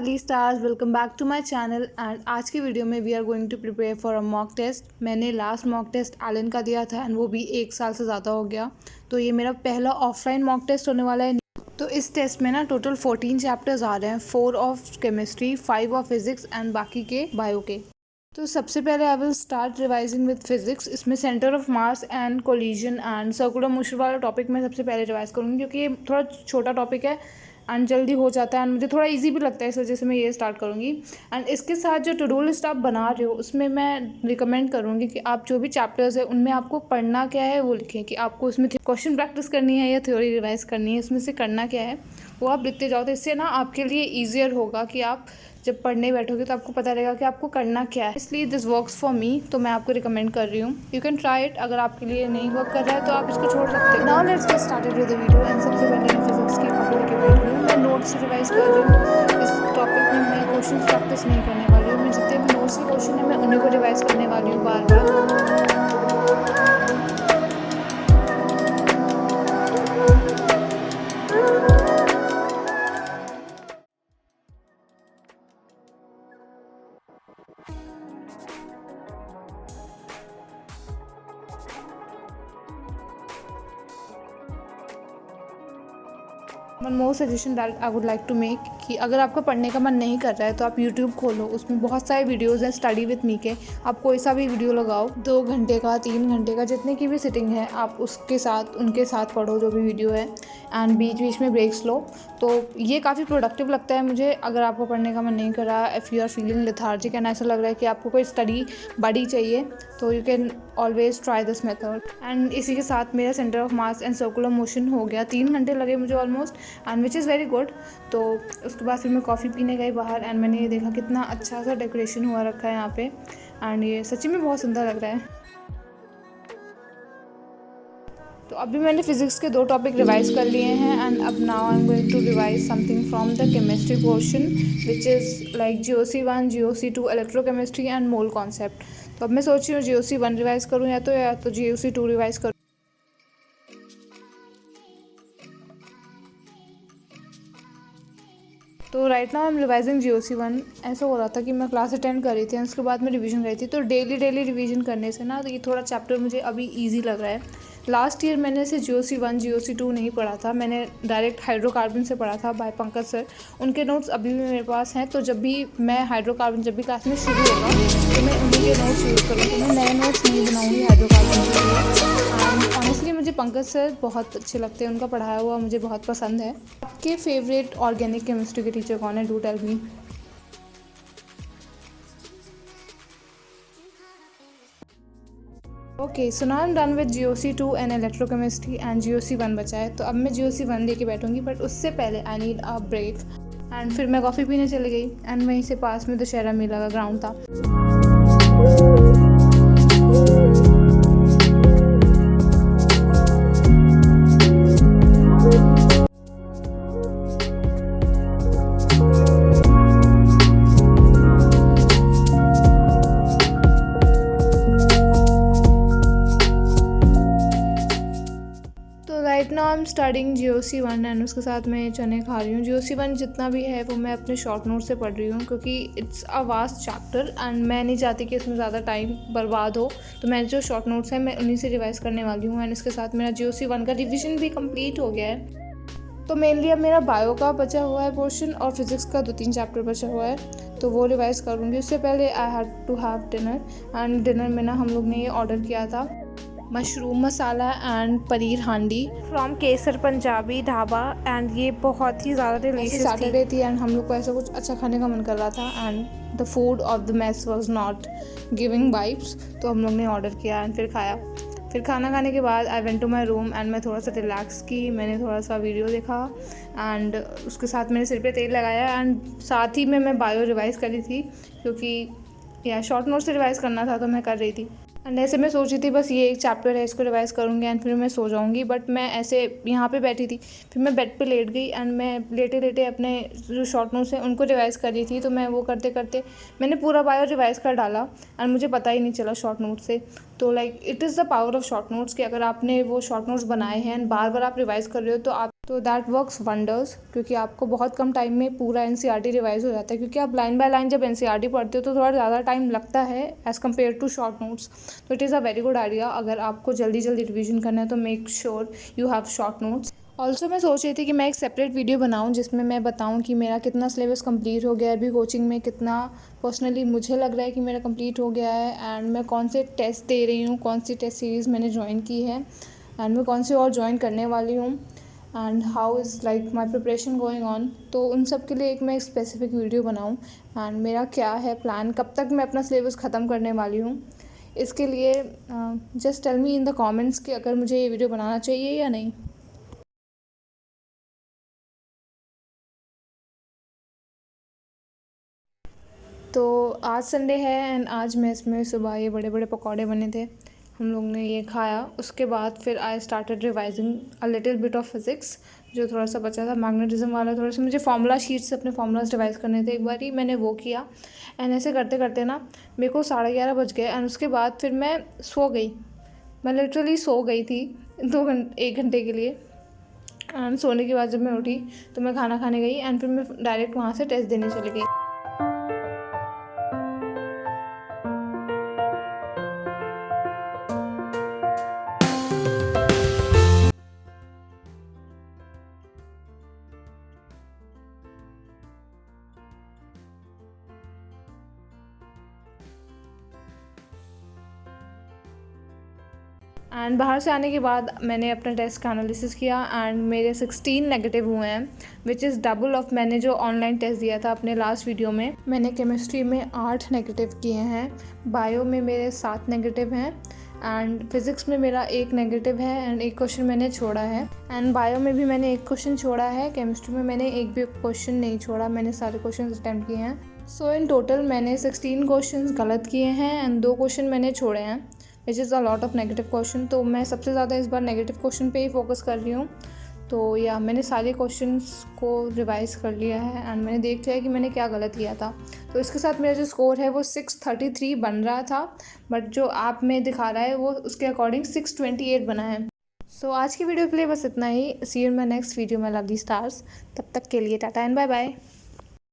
Ladli stars, welcome back to my channel. And आज की video में we are going to prepare for a mock test. मैंने last mock test Allen का दिया था एंड वो भी 1 साल से ज़्यादा हो गया, तो ये मेरा पहला ऑफलाइन मॉक टेस्ट होने वाला है। तो इस टेस्ट में ना टोटल 14 चैप्टर्स आ रहे हैं, 4 of chemistry, 5 of physics and बाकी के बायो के। तो सबसे पहले I will start revising with physics. इसमें centre of mass and collision and circular motion वाला टॉपिक मैं सबसे पहले रिवाइज करूँगी, क्योंकि ये थोड़ा छोटा टॉपिक है एंड जल्दी हो जाता है एंड मुझे थोड़ा इजी भी लगता है, इस वजह से मैं ये स्टार्ट करूँगी। एंड इसके साथ जो टू डू लिस्ट आप बना रहे हो उसमें मैं रिकमेंड करूँगी कि आप जो भी चैप्टर्स है उनमें आपको पढ़ना क्या है वो लिखें, कि आपको उसमें क्वेश्चन प्रैक्टिस करनी है या थ्योरी रिवाइज करनी है, इसमें से करना क्या है वो आप लिखते जाओ। तो इससे ना आपके लिए ईजियर होगा कि आप जब पढ़ने बैठोगे तो आपको पता रहेगा कि आपको करना क्या है। इसलिए दिस वर्क्स फॉर मी, तो मैं आपको रिकमेंड कर रही हूँ। You can try it. अगर आपके लिए नहीं वर्क कर रहा है तो आप इसको छोड़ सकते हो। Now let's get started with the video. And सबसे पहले मैं फिजिक्स की बुक लेके बैठ रही हूँ। मैं नोट्स रिवाइज कर रही हूँ। इस टॉपिक में मैं क्वेश्चन प्रैक्टिस नहीं करने वाली हूँ। मैं जितने भी नोट्स के क्वेश्चन है मैं उन्हीं को रिवाइज करने वाली हूँ बार बार। One more suggestion that I would like to make, कि अगर आपका पढ़ने का मन नहीं कर रहा है तो आप यूट्यूब खोलो, उसमें बहुत सारे वीडियोज़ हैं स्टडी विथ मी के। आप कोई सा भी वीडियो लगाओ, 2 घंटे का, 3 घंटे का, जितने की भी सिटिंग है आप उनके साथ पढ़ो जो भी वीडियो है, एंड बीच बीच में ब्रेक्स लो। तो ये काफ़ी प्रोडक्टिव लगता है मुझे। अगर आपको पढ़ने का मन नहीं कर रहा, if you are feeling lethargic and ऐसा लग रहा है कि आपको कोई स्टडी बड़ी चाहिए, तो you can always try this method. And इसी के साथ मेरा centre of mass and circular motion हो गया। 3 घंटे लगे मुझे almost, and which is very good. तो उसके बाद फिर मैं कॉफ़ी पीने गई बाहर, एंड मैंने ये देखा कितना अच्छा सा डेकोरेशन हुआ रखा है यहाँ पे, एंड ये सच्ची में बहुत सुंदर लग रहा है। तो अभी मैंने फिजिक्स के 2 टॉपिक रिवाइज कर लिए हैं, एंड अब now I am going to revise something from the chemistry portion which is like GOC1, GOC2, electrochemistry and mole concept. तो अब मैं सोच रही हूँ GOC1 रिवाइज करूँ या तो GOC2 रिवाइज करूँ। तो right now I M revising GOC1। ऐसा हो रहा था कि मैं क्लास अटेंड कर रही थी, उसके बाद मैं रिवीजन कर रही थी। तो डेली रिवीजन करने से ना, तो ये थोड़ा चैप्टर मुझे अभी ईजी लग रहा है। लास्ट ईयर मैंने इसे GOC1, GOC2 नहीं पढ़ा था, मैंने डायरेक्ट हाइड्रोकार्बन से पढ़ा था बाय पंकज सर। उनके नोट्स अभी भी मेरे पास हैं, तो जब भी मैं हाइड्रोकार्बन, जब भी क्लास में शुरू होगा तो मैं उन्हीं के नोट्स यूज़ करूँगी। मैं नए नोट्स नहीं बनाऊँगी हाइड्रोकार्बन के लिए। ऑनेस्टली मुझे पंकज सर बहुत अच्छे लगते हैं, उनका पढ़ाया हुआ मुझे बहुत पसंद है। आपके फेवरेट ऑर्गेनिक केमिस्ट्री के टीचर कौन है? Do tell me. Okay, so now I am done with GOC2 and electrochemistry, and GOC1 बचा है। तो अब मैं GOC1 लेके बैठूंगी, बट उससे पहले I need a break. And फिर मैं कॉफ़ी पीने चली गई, एंड वहीं से पास में दशहरा मेला का ग्राउंड था। Right now I am studying GOC1 and उसके साथ मैं चने खा रही हूँ। GOC1 जितना भी है वो मैं अपने शॉर्ट नोट से पढ़ रही हूँ, क्योंकि it's a vast chapter and मैं नहीं चाहती कि इसमें ज़्यादा टाइम बर्बाद हो। तो मैं जो शॉर्ट नोट्स हैं मैं उन्हीं से रिवाइज़ करने वाली हूँ, एंड इसके साथ मेरा GOC1 का रिविजन भी कंप्लीट हो गया है। तो मेनली अब मेरा बायो का बचा हुआ है पोर्शन, और फिजिक्स का 2-3 चैप्टर बचा हुआ है, तो वो रिवाइज़ करूँगी। उससे पहले I had to have dinner, and dinner में ना हम लोग ने ये ऑर्डर किया था, मशरूम मसाला एंड पनीर हांडी from Kesar Punjabi dhaba, and ये बहुत ही ज़्यादा डिलीशियस थी। सैटरडे थी एंड हम लोग को ऐसा कुछ अच्छा खाने का मन कर रहा था, and the food of the mess was not giving vibes, तो हम लोग ने ऑर्डर किया एंड फिर खाया। फिर खाना खाने के बाद I went to my room and मैं थोड़ा सा रिलैक्स की, मैंने थोड़ा सा वीडियो देखा, एंड उसके साथ मैंने सिर पे तेल लगाया, एंड साथ ही में मैं बायो रिवाइज़ करी थी, क्योंकि या शॉर्ट नोट से रिवाइज़ करना था तो मैं कर रही थी। एंड ऐसे मैं सोच रही थी बस ये एक चैप्टर है, इसको रिवाइज़ करूँगी एंड फिर मैं सो जाऊँगी, बट मैं ऐसे यहाँ पे बैठी थी, फिर मैं बेड पे लेट गई, एंड मैं लेटे लेटे अपने जो शॉर्ट नोट्स हैं उनको रिवाइज़ कर रही थी। तो मैं वो करते करते मैंने पूरा बायो रिवाइज़ कर डाला, एंड मुझे पता ही नहीं चला शॉर्ट नोट से। तो like it is the power of short notes, कि अगर आपने वो शॉर्ट नोट्स बनाए हैं एंड बार बार आप रिवाइज़ कर रहे हो तो आप तो दैट वर्क्स वंडर्स, क्योंकि आपको बहुत कम टाइम में पूरा एनसीईआरटी रिवाइज हो जाता है, क्योंकि आप लाइन बाय लाइन जब एनसीईआरटी पढ़ते हो तो थोड़ा ज़्यादा टाइम लगता है as compare to short notes. तो it is a very good idea, अगर आपको जल्दी जल्दी रिविजन करना है तो make sure you have short notes. Also मैं सोच रही थी कि मैं एक सेपरेट वीडियो बनाऊं जिसमें मैं बताऊं कि मेरा कितना सिलेबस कंप्लीट हो गया है अभी कोचिंग में, कितना पर्सनली मुझे लग रहा है कि मेरा कंप्लीट हो गया है, एंड मैं कौन से टेस्ट दे रही हूँ, कौन सी टेस्ट सीरीज़ मैंने ज्वाइन की है, एंड मैं कौन सी और ज्वाइन करने वाली हूँ, and how is like my preparation going on. तो उन सब के लिए एक मैं स्पेसिफिक वीडियो बनाऊँ, एंड मेरा क्या है प्लान, कब तक मैं अपना सिलेबस ख़त्म करने वाली हूँ। इसके लिए just tell me in the comments कि अगर मुझे ये वीडियो बनाना चाहिए या नहीं। तो आज संडे है एंड आज मेस में सुबह ये बड़े बड़े पकौड़े बने थे, हम लोग ने ये खाया। उसके बाद फिर I started revising a little bit of physics, जो थोड़ा सा बचा था मैग्नेटिज्म वाला, थोड़ा सा मुझे फार्मूला शीट से अपने फार्मूलाज रिवाइज करने थे, एक बार ही मैंने वो किया। एंड ऐसे करते करते ना मेरे को 11:30 बज गए, एंड उसके बाद फिर मैं सो गई। मैं लिटरली सो गई थी 1 घंटे के लिए। एंड सोने के बाद जब मैं उठी तो मैं खाना खाने गई, एंड फिर मैं डायरेक्ट वहाँ से टेस्ट देने चली गई। एंड बाहर से आने के बाद मैंने अपना टेस्ट का एनालिसिस किया, एंड मेरे 16 नेगेटिव हुए हैं, विच इज़ डबल ऑफ मैंने जो ऑनलाइन टेस्ट दिया था अपने लास्ट वीडियो में। मैंने केमिस्ट्री में 8 नेगेटिव किए हैं, बायो में मेरे 7 नेगेटिव हैं, एंड फिज़िक्स में मेरा 1 नेगेटिव है, एंड 1 क्वेश्चन मैंने छोड़ा है। एंड बायो में भी मैंने 1 क्वेश्चन छोड़ा है। केमिस्ट्री में मैंने एक भी क्वेश्चन नहीं छोड़ा, मैंने सारे क्वेश्चन अटैम्प्ट किए हैं। सो इन टोटल मैंने 16 क्वेश्चन गलत किए हैं, एंड 2 क्वेश्चन मैंने छोड़े हैं, which is a lot of negative question. तो मैं सबसे ज़्यादा इस बार नेगेटिव क्वेश्चन पे ही फोकस कर रही हूँ। तो या मैंने सारे क्वेश्चंस को रिवाइज़ कर लिया है, एंड मैंने देख लिया है कि मैंने क्या गलत किया था। तो इसके साथ मेरा जो स्कोर है वो 633 बन रहा था, बट जो ऐप में दिखा रहा है वो उसके अकॉर्डिंग 628 बना है। सो आज की वीडियो के लिए बस इतना ही। See you in my next video, my lovely stars. तब तक के लिए टाटा एंड बाय बाय।